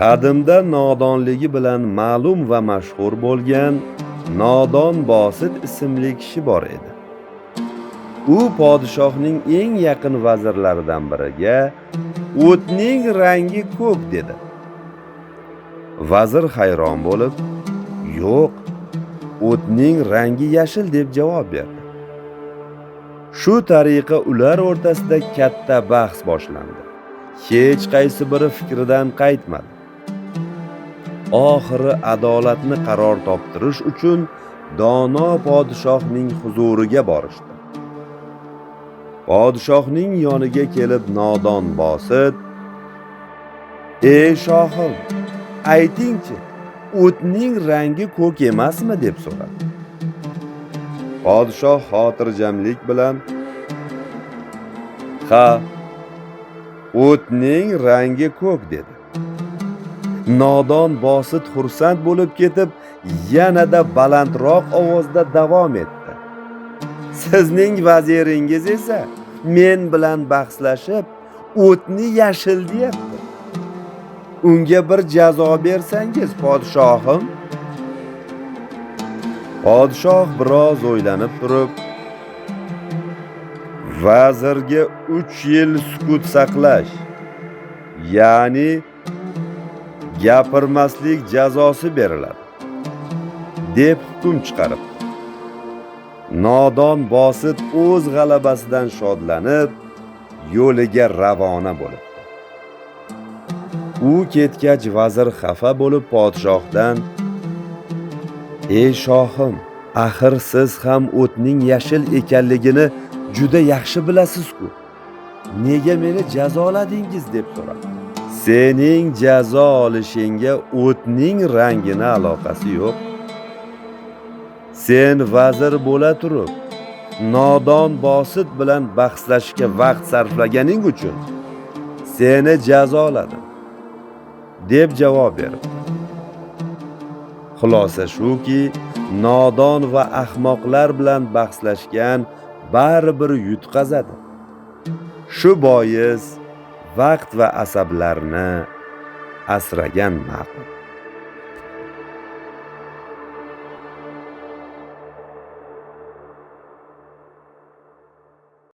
Qadimda nodonligi bilan ma'lum va mashhur bo'lgan Nodon Bosit ismli kishi bor edi. U podshohning eng yaqin vazirlaridan biriga "O'tning rangi ko'k" dedi. Vazir hayron bo'lib, "Yo'q, o'tning rangi yashil" deb javob berdi. Shu tariqa ular o'rtasida katta bahs boshlandi. Hech qaysi biri fikridan qaytmadi. Oxiri adolatni qaror toptirish uchun dono podshohning huzuriga borishdi. Podshohning yoniga kelib Nodon Bosit, "Ey shohim, aytingchi, o'tning rangi ko'k emasmi?" deb so'radi. Podshoh xotirjamlik bilan, "Ha, o'tning rangi ko'k" dedi. Nodon Bosit xursand bo'lib ketib, yanada balandroq ovozda davom etdi. "Sizning vaziringiz esa men bilan bahslashib, o'tni yashil deyapti. Unga bir jazo bersangiz, podshohim." Podshoh biroz o'ylanib turib, "Vazirga 3 yil sukut saqlash, ya'ni gapirmaslik jazosi beriladi" deb hukm chiqaribdi. Nodon Bosit o'z g'alabasidan shodlanib, yo'liga ravona bo'libdi. U ketgach, vazir xafa bo'lib podshohdan, "Ey shohim, axir siz ham o'tning yashil ekanligini juda yaxshi bilasiz-ku. Nega meni jazoladingiz?" deb so'radi. "Sening jazo olishingga o'tning rangini aloqasi yo'q. Sen vazir bo'la turib, Nodon Bosit bilan bahslashga vaqt sarflaganing uchun seni jazoladim" deb javob berdi. Xulosa shuki, nodon va ahmoqlar bilan bahslashgan baribir yutqazadi. Shu bois vaqt va asablarni asragan ma'qul.